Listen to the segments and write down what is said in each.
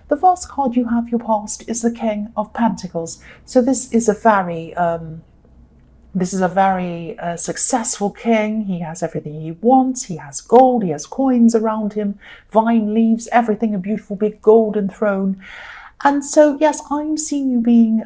The first card you have, your past, is the King of Pentacles. So this is a very successful king. He has everything he wants. He has gold, he has coins around him, vine leaves, everything, a beautiful big golden throne. And so, yes, I'm seeing you being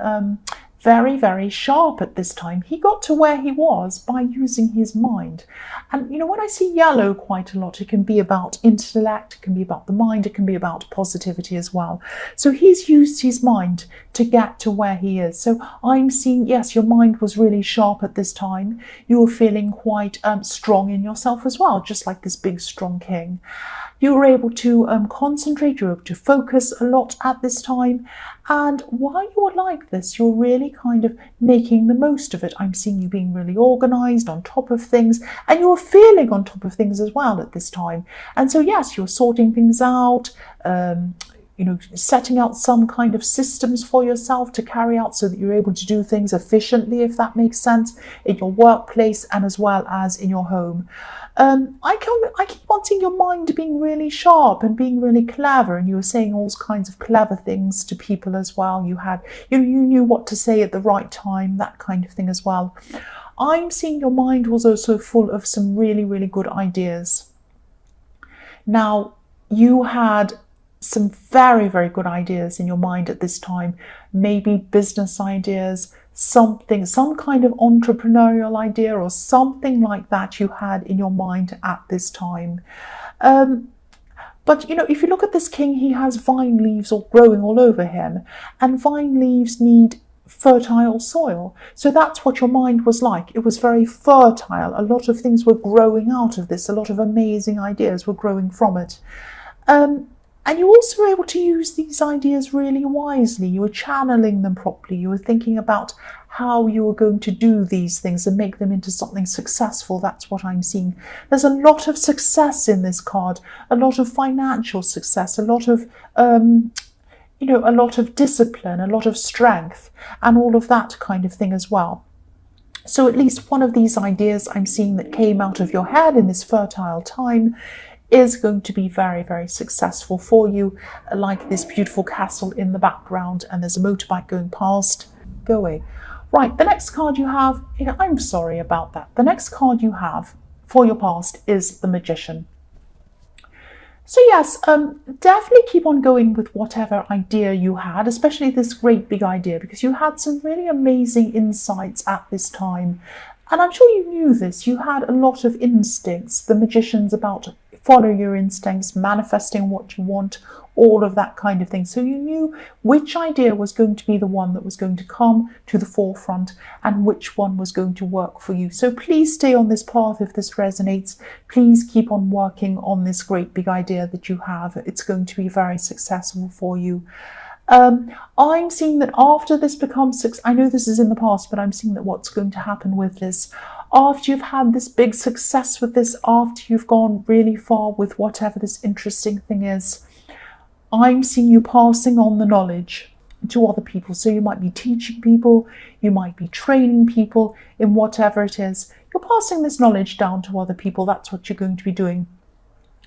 very, very sharp at this time. He got to where he was by using his mind. And, when I see yellow quite a lot, it can be about intellect, it can be about the mind, it can be about positivity as well. So he's used his mind to get to where he is. So I'm seeing, yes, your mind was really sharp at this time. You were feeling quite strong in yourself as well, just like this big, strong king. You were able to concentrate, you were able to focus a lot at this time. And while you were like this, you're really kind of making the most of it. I'm seeing you being really organized, on top of things, and you're feeling on top of things as well at this time. And so, yes, you're sorting things out, setting out some kind of systems for yourself to carry out so that you're able to do things efficiently, if that makes sense, in your workplace and as well as in your home. I keep on seeing your mind being really sharp and being really clever, and you were saying all kinds of clever things to people as well. You knew what to say at the right time, that kind of thing as well. I'm seeing your mind was also full of some really, really good ideas. Now, you had some very, very good ideas in your mind at this time, maybe business ideas, some kind of entrepreneurial idea or something like that you had in your mind at this time. But, if you look at this king, he has vine leaves all growing all over him, and vine leaves need fertile soil. So that's what your mind was like. It was very fertile. A lot of things were growing out of this. A lot of amazing ideas were growing from it. And you also were able to use these ideas really wisely. You were channeling them properly. You were thinking about how you were going to do these things and make them into something successful. That's what I'm seeing. There's a lot of success in this card, a lot of financial success, a lot of a lot of discipline, a lot of strength, and all of that kind of thing as well. So at least one of these ideas I'm seeing that came out of your head in this fertile time is going to be very, very successful for you, like this beautiful castle in the background, and there's a motorbike going past. Go away. Right, the next card you have, I'm sorry about that. The next card you have for your past is the Magician. So yes, definitely keep on going with whatever idea you had, especially this great big idea, because you had some really amazing insights at this time. And I'm sure you knew this. You had a lot of instincts. The Magician's about follow your instincts, manifesting what you want, all of that kind of thing. So you knew which idea was going to be the one that was going to come to the forefront and which one was going to work for you. So please stay on this path if this resonates. Please keep on working on this great big idea that you have. It's going to be very successful for you. I'm seeing that after this becomes I know this is in the past, but I'm seeing that what's going to happen with this, after you've had this big success with this, after you've gone really far with whatever this interesting thing is, I'm seeing you passing on the knowledge to other people. So you might be teaching people, you might be training people in whatever it is. You're passing this knowledge down to other people. That's what you're going to be doing.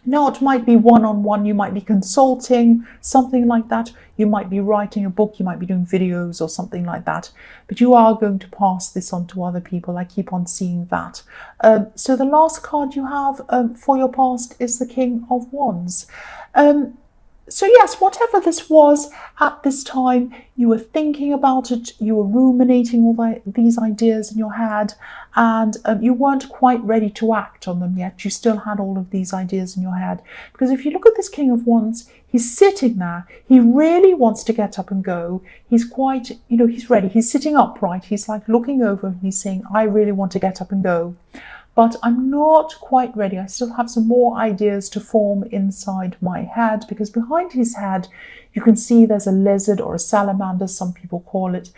Now, it might be one-on-one, you might be consulting, something like that. You might be writing a book, you might be doing videos or something like that. But you are going to pass this on to other people. I keep on seeing that. So the last card you have for your past is the King of Wands. So yes, whatever this was at this time, you were thinking about it, you were ruminating all these ideas in your head, and you weren't quite ready to act on them yet. You still had all of these ideas in your head. Because if you look at this King of Wands, he's sitting there. He really wants to get up and go. He's quite, he's ready. He's sitting upright. He's like looking over and he's saying, I really want to get up and go. But I'm not quite ready. I still have some more ideas to form inside my head, because behind his head, you can see there's a lizard or a salamander, some people call it,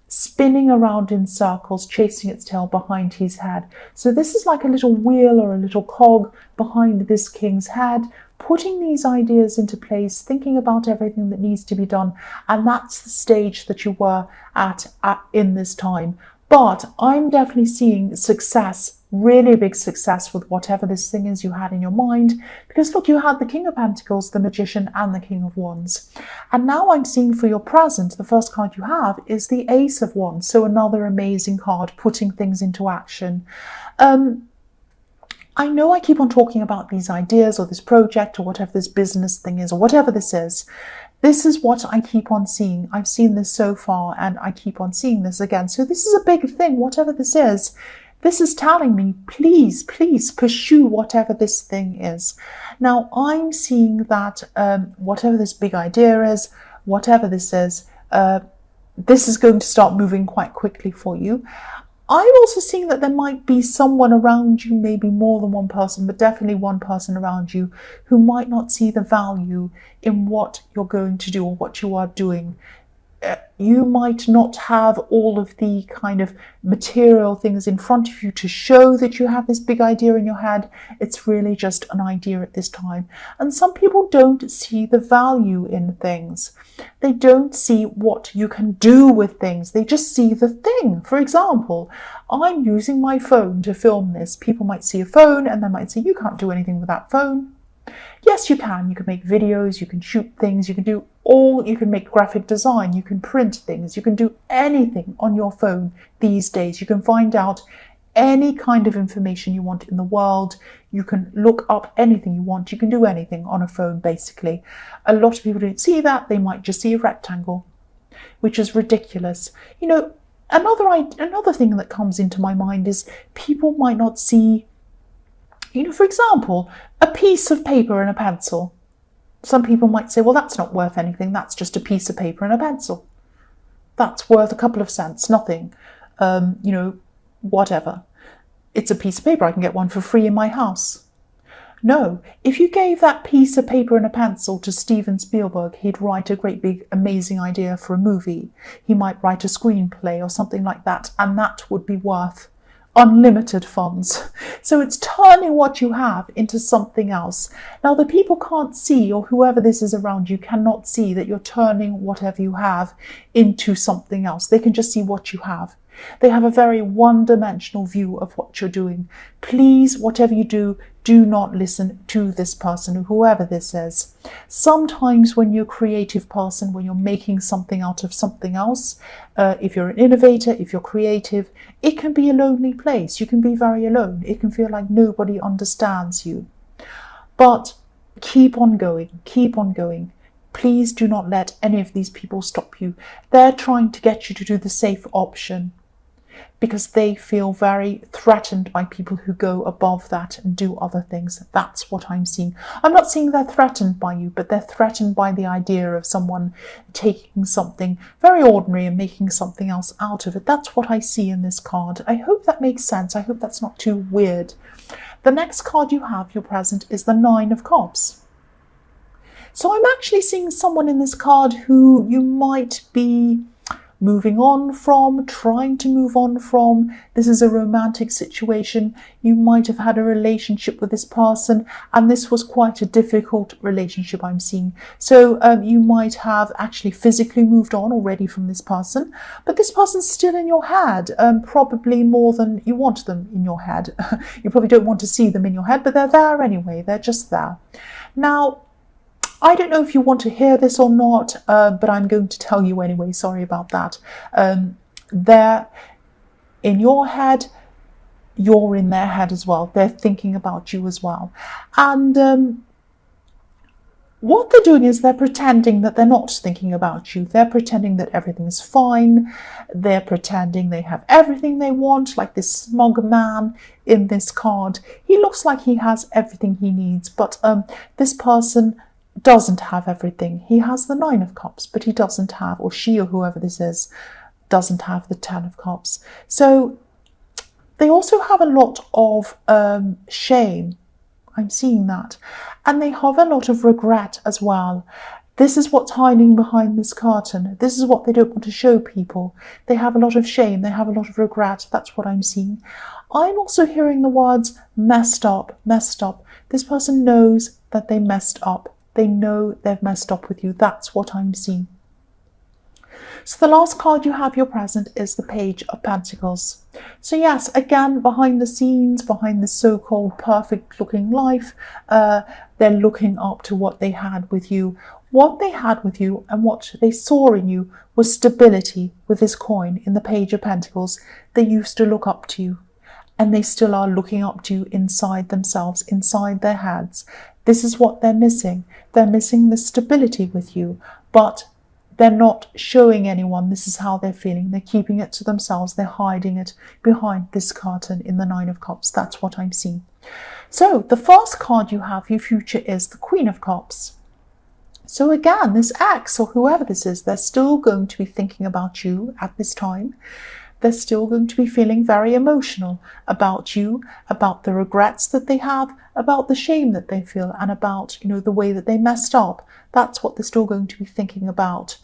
spinning around in circles, chasing its tail behind his head. So this is like a little wheel or a little cog behind this king's head, putting these ideas into place, thinking about everything that needs to be done. And that's the stage that you were at in this time. But I'm definitely seeing success, really big success with whatever this thing is you had in your mind. Because look, you had the King of Pentacles, the Magician, and the King of Wands. And now I'm seeing for your present, the first card you have is the Ace of Wands. So another amazing card, putting things into action. I know I keep on talking about these ideas or this project or whatever this business thing is or whatever this is. This is what I keep on seeing. I've seen this so far and I keep on seeing this again. So this is a big thing, whatever this is. This is telling me, please, please pursue whatever this thing is. Now, I'm seeing that whatever this big idea is, whatever this is going to start moving quite quickly for you. I'm also seeing that there might be someone around you, maybe more than one person, but definitely one person around you who might not see the value in what you're going to do or what you are doing. You might not have all of the kind of material things in front of you to show that you have this big idea in your head. It's really just an idea at this time. And some people don't see the value in things. They don't see what you can do with things. They just see the thing. For example, I'm using my phone to film this. People might see a phone and they might say, you can't do anything with that phone. Yes, you can. You can make videos, you can shoot things, you can make graphic design, you can print things, you can do anything on your phone these days. You can find out any kind of information you want in the world. You can look up anything you want. You can do anything on a phone, basically. A lot of people don't see that. They might just see a rectangle, which is ridiculous. You know, another thing that comes into my mind is people might not see, you know, for example, a piece of paper and a pencil. Some people might say, well, that's not worth anything. That's just a piece of paper and a pencil. That's worth a couple of cents, nothing. You know, whatever. It's a piece of paper. I can get one for free in my house. No, if you gave that piece of paper and a pencil to Steven Spielberg, he'd write a great big amazing idea for a movie. He might write a screenplay or something like that, and that would be worth unlimited funds. So it's turning what you have into something else. Now, the people can't see, or whoever this is around you cannot see, that you're turning whatever you have into something else. They can just see what you have. They have a very one-dimensional view of what you're doing. Please, whatever you do, do not listen to this person, whoever this is. Sometimes when you're a creative person, when you're making something out of something else, if you're an innovator, if you're creative, it can be a lonely place. You can be very alone. It can feel like nobody understands you. But keep on going, keep on going. Please do not let any of these people stop you. They're trying to get you to do the safe option, because they feel very threatened by people who go above that and do other things. That's what I'm seeing. I'm not seeing they're threatened by you, but they're threatened by the idea of someone taking something very ordinary and making something else out of it. That's what I see in this card. I hope that makes sense. I hope that's not too weird. The next card you have, your present, is the Nine of Cups. So I'm actually seeing someone in this card who you might be moving on from, trying to move on from. This is a romantic situation. You might have had a relationship with this person, and this was quite a difficult relationship I'm seeing. So you might have actually physically moved on already from this person, but this person's still in your head, probably more than you want them in your head. You probably don't want to see them in your head, but they're there anyway. They're just there. Now, I don't know if you want to hear this or not, but I'm going to tell you anyway. Sorry about that. They're in your head, you're in their head as well. They're thinking about you as well. And what they're doing is they're pretending that they're not thinking about you. They're pretending that everything's fine. They're pretending they have everything they want, like this smug man in this card. He looks like he has everything he needs, but this person doesn't have everything. He has the Nine of Cups, but he doesn't have, or she or whoever this is, doesn't have the Ten of Cups. So they also have a lot of shame. I'm seeing that. And they have a lot of regret as well. This is what's hiding behind this curtain. This is what they don't want to show people. They have a lot of shame. They have a lot of regret. That's what I'm seeing. I'm also hearing the words messed up, messed up. This person knows that they messed up. They know they've messed up with you. That's what I'm seeing. So the last card you have, your present, is the Page of Pentacles. So yes, again, behind the scenes, behind the so-called perfect looking life, they're looking up to what they had with you. What they had with you and what they saw in you was stability with this coin in the Page of Pentacles. They used to look up to you, and they still are looking up to you inside themselves, inside their heads. This is what they're missing. They're missing the stability with you, but they're not showing anyone this is how they're feeling. They're keeping it to themselves. They're hiding it behind this curtain in the Nine of Cups. That's what I'm seeing. So the first card you have, your future, is the Queen of Cups. So again, this ex or whoever this is, they're still going to be thinking about you at this time. They're still going to be feeling very emotional about you, about the regrets that they have, about the shame that they feel, and about, the way that they messed up. That's what they're still going to be thinking about.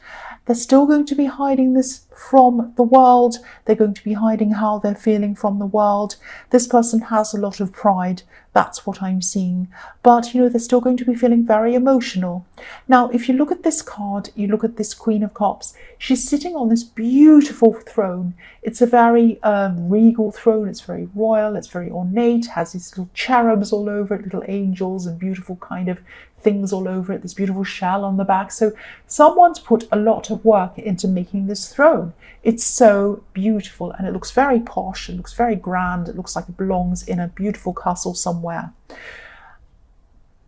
They're still going to be hiding this from the world. They're going to be hiding how they're feeling from the world. This person has a lot of pride. That's what I'm seeing. But, they're still going to be feeling very emotional. Now, if you look at this card, you look at this Queen of Cups, she's sitting on this beautiful throne. It's a very regal throne. It's very royal. It's very ornate. Has these little cherubs all over it, little angels and beautiful kind of things all over it, this beautiful shell on the back. So someone's put a lot of work into making this throne. It's so beautiful, and it looks very posh, it looks very grand, it looks like it belongs in a beautiful castle somewhere.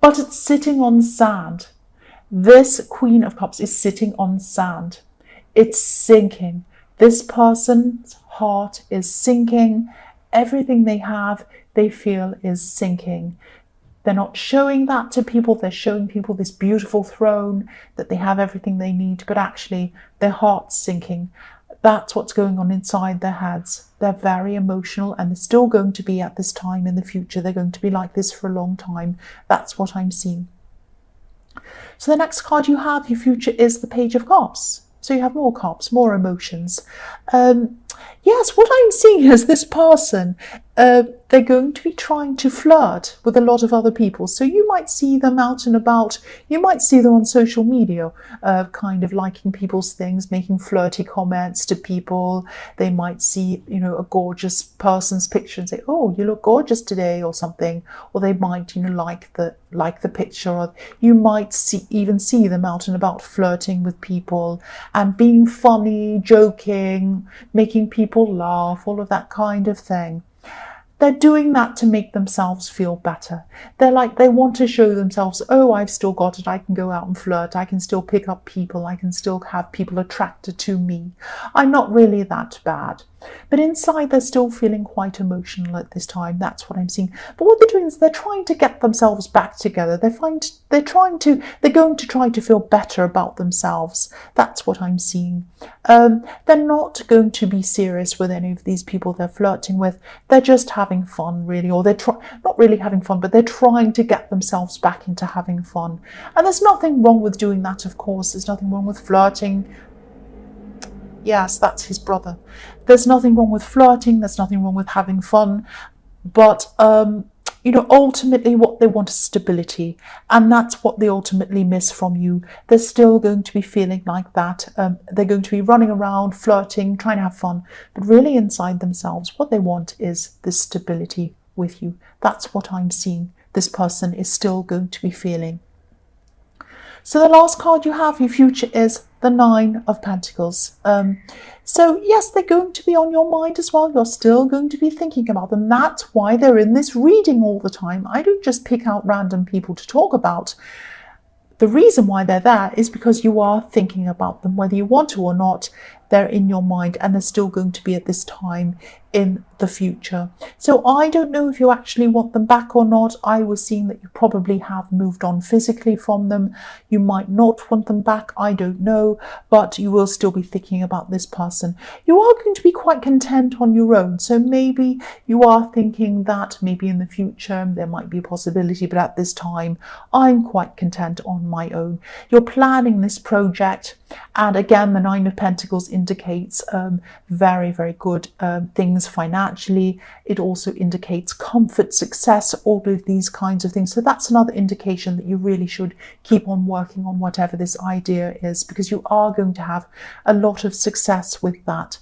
But it's sitting on sand. This Queen of Cups is sitting on sand. It's sinking. This person's heart is sinking. Everything they have, they feel, is sinking. They're not showing that to people. They're showing people this beautiful throne, that they have everything they need, but actually their heart's sinking. That's what's going on inside their heads. They're very emotional, and they're still going to be at this time in the future. They're going to be like this for a long time. That's what I'm seeing. So the next card you have, your future, is the Page of Cups. So you have more cups, more emotions. Yes, what I'm seeing is this person, they're going to be trying to flirt with a lot of other people. So you might see them out and about. You might see them on social media, kind of liking people's things, making flirty comments to people. They might see, a gorgeous person's picture and say, "Oh, you look gorgeous today," or something. Or they might, like the picture. Or you might even see them out and about flirting with people and being funny, joking, making people laugh, all of that kind of thing. They're doing that to make themselves feel better. They want to show themselves, "Oh, I've still got it. I can go out and flirt. I can still pick up people. I can still have people attracted to me. I'm not really that bad." But inside, they're still feeling quite emotional at this time. That's what I'm seeing. But what they're doing is they're trying to get themselves back together. They're going to try to feel better about themselves. That's what I'm seeing. They're not going to be serious with any of these people they're flirting with. They're just having fun, really, or they're not really having fun, but they're trying to get themselves back into having fun. And there's nothing wrong with doing that, of course. There's nothing wrong with flirting. Yes, that's his brother. There's nothing wrong with flirting. There's nothing wrong with having fun. But, ultimately what they want is stability. And that's what they ultimately miss from you. They're still going to be feeling like that. They're going to be running around, flirting, trying to have fun. But really inside themselves, what they want is this stability with you. That's what I'm seeing. This person is still going to be feeling. So the last card you have, your future, is the Nine of Pentacles. So yes, they're going to be on your mind as well. You're still going to be thinking about them. That's why they're in this reading all the time. I don't just pick out random people to talk about. The reason why they're there is because you are thinking about them, whether you want to or not. They're in your mind, and they're still going to be at this time in the future. So I don't know if you actually want them back or not. I was seeing that you probably have moved on physically from them. You might not want them back, I don't know, but you will still be thinking about this person. You are going to be quite content on your own. So maybe you are thinking that maybe in the future there might be a possibility, but at this time I'm quite content on my own. You're planning this project, and again, the Nine of Pentacles indicates very, very good things financially. It also indicates comfort, success, all of these kinds of things. So that's another indication that you really should keep on working on whatever this idea is, because you are going to have a lot of success with that.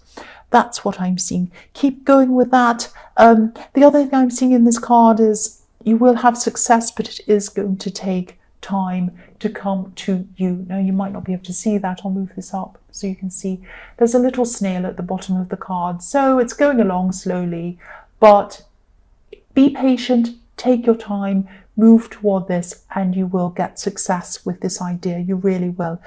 That's what I'm seeing. Keep going with that. The other thing I'm seeing in this card is you will have success, but it is going to take time to come to you. Now, you might not be able to see that. I'll move this up so you can see there's a little snail at the bottom of the card. So it's going along slowly, but be patient, take your time, move toward this, and you will get success with this idea. You really will.